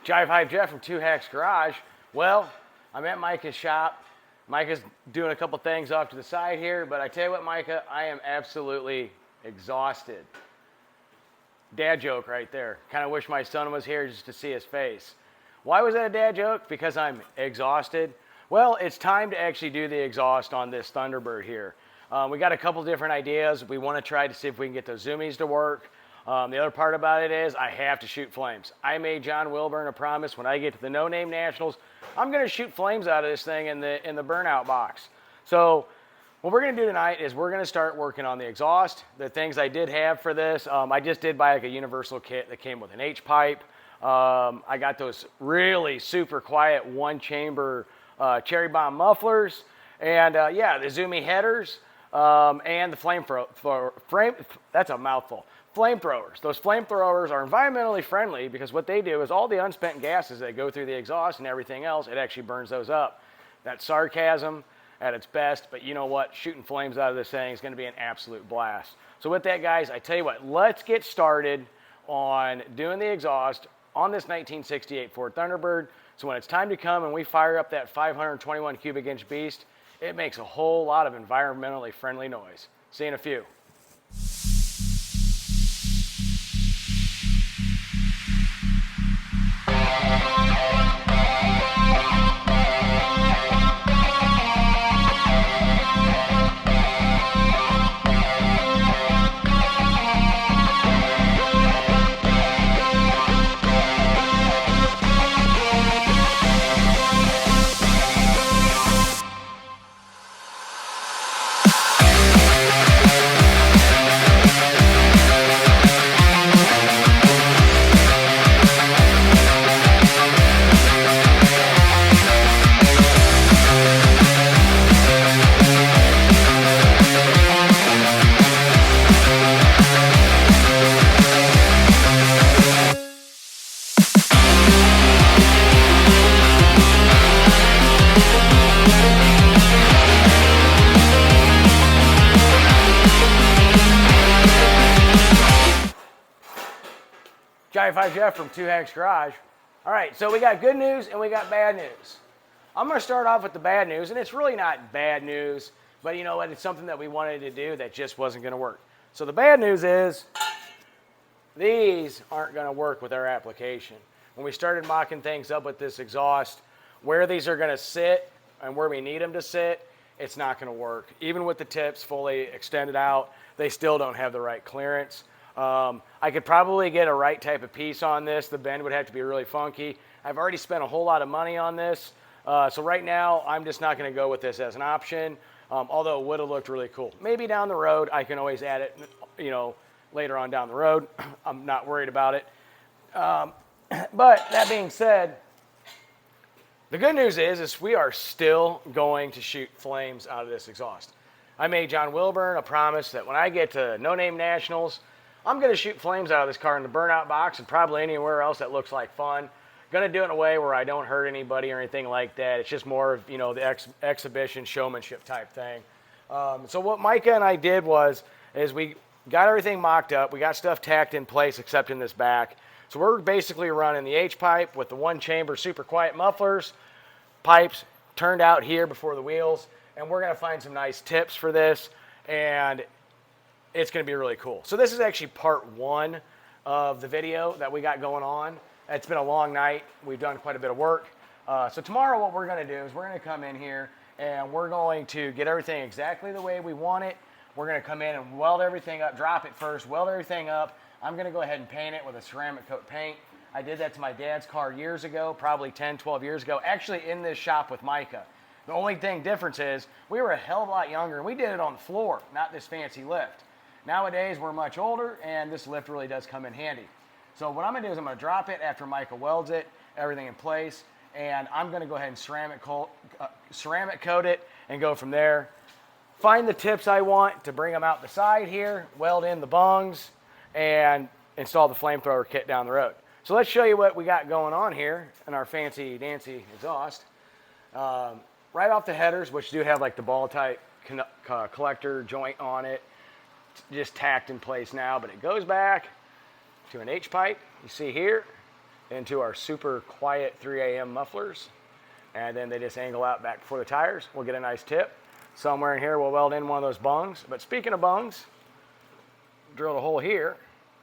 Jive Hype Jeff from Two Hacks Garage. Well, I'm at Micah's shop. Micah's doing a couple things off to the side here, but I tell you what, Micah, I am absolutely exhausted. Dad joke right there. Kind of wish my son was here just to see his face. Why was that a dad joke? Because I'm exhausted. Well, it's time to actually do the exhaust on this Thunderbird here. We got a couple different ideas. We want to try to see if we can get those zoomies to work. The other part about it is I have to shoot flames. I made John Wilburn a promise when I get to the No Name Nationals, I'm going to shoot flames out of this thing in the burnout box. So what we're going to do tonight is we're going to start working on the exhaust. The things I did have for this, I just did buy like a universal kit that came with an H-pipe. I got those really super quiet one-chamber cherry bomb mufflers, and yeah, the zoomy headers, and the that's a mouthful. Flamethrowers. Those flamethrowers are environmentally friendly because what they do is all the unspent gases that go through the exhaust and everything else, it actually burns those up. That's sarcasm at its best, but you know what? Shooting flames out of this thing is going to be an absolute blast. So with that, guys, I tell you what, let's get started on doing the exhaust on this 1968 Ford Thunderbird. So when it's time to come and we fire up that 521 cubic inch beast, it makes a whole lot of environmentally friendly noise. See you in a few. Jive Hype Jeff from Two Hacks Garage. All right, so we got good news and we got bad news. I'm going to start off with the bad news, and it's really not bad news, but you know what? It's something that we wanted to do that just wasn't going to work. So the bad news is these aren't going to work with our application. When we started mocking things up with this exhaust, where these are going to sit and where we need them to sit, it's not going to work. Even with the tips fully extended out, they still don't have the right clearance. I could probably get a right type of piece on this. The bend would have to be really funky. I've already spent a whole lot of money on this. So right now, I'm just not going to go with this as an option, although it would have looked really cool. Maybe down the road, I can always add it, you know, later on down the road. I'm not worried about it. But that being said, the good news is we are still going to shoot flames out of this exhaust. I made John Wilburn a promise that when I get to No Name Nationals, I'm going to shoot flames out of this car in the burnout box and probably anywhere else that looks like fun. Going to do it in a way where I don't hurt anybody or anything like that. It's just more of, you know, the exhibition showmanship type thing. So what Micah and I did is we got everything mocked up. We got stuff tacked in place except in this back. So we're basically running the H-pipe with the one chamber super quiet mufflers, pipes turned out here before the wheels, and we're going to find some nice tips for this, and it's going to be really cool. So this is actually part one of the video that we got going on. It's been a long night. We've done quite a bit of work. So tomorrow what we're going to do is we're going to come in here and we're going to get everything exactly the way we want it. We're going to come in and weld everything up, drop it first, weld everything up. I'm going to go ahead and paint it with a ceramic coat paint. I did that to my dad's car years ago, probably 10, 12 years ago, actually in this shop with Micah. The only difference is we were a hell of a lot younger and we did it on the floor, not this fancy lift. Nowadays, we're much older, and this lift really does come in handy. So what I'm going to do is I'm going to drop it after Micah welds it, everything in place, and I'm going to go ahead and ceramic coat it and go from there. Find the tips I want to bring them out the side here, weld in the bungs, and install the flamethrower kit down the road. So let's show you what we got going on here in our fancy dancy exhaust. Right off the headers, which do have like the ball type collector joint on it, just tacked in place now, but it goes back to an H-pipe. You see here, into our super quiet 3 a.m. mufflers. And then they just angle out back before the tires. We'll get a nice tip. Somewhere in here we'll weld in one of those bungs. But speaking of bungs, drilled a hole here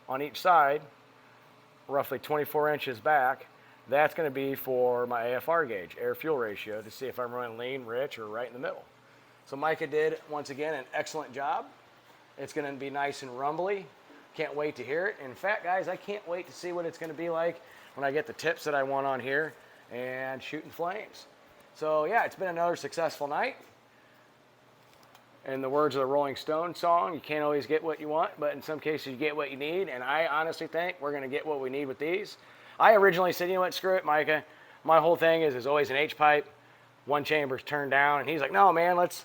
on each side, roughly 24 inches back. That's going to be for my AFR gauge, air fuel ratio, to see if I'm running lean, rich, or right in the middle. So Micah did, once again, an excellent job. It's going to be nice and rumbly. Can't wait to hear it. In fact, guys, I can't wait to see what it's going to be like when I get the tips that I want on here and shooting flames. So yeah, it's been another successful night. In the words of the Rolling Stone song, you can't always get what you want, but in some cases you get what you need, and I honestly think we're going to get what we need with these. I originally said, you know what, screw it, Micah. My whole thing is always an H-pipe, one chamber's turned down, and he's like, no, man, let's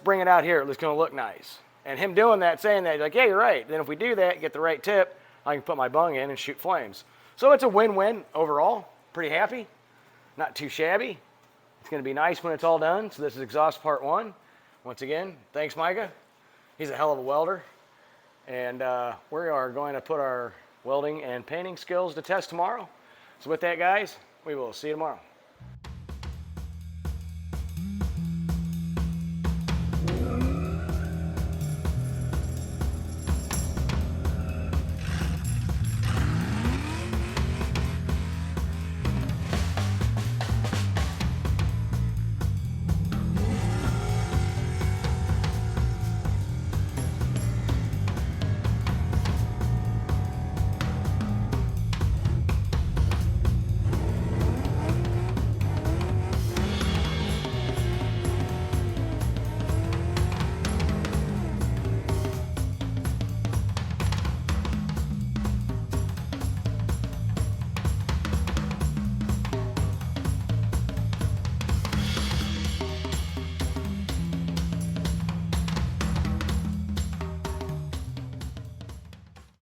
bring it out here. It's going to look nice. And him doing that, saying that, like, yeah, you're right. Then if we do that, get the right tip, I can put my bung in and shoot flames. So it's a win-win overall. Pretty happy. Not too shabby. It's going to be nice when it's all done. So this is exhaust part 1. Once again, thanks, Micah. He's a hell of a welder. And we are going to put our welding and painting skills to test tomorrow. So with that, guys, we will see you tomorrow.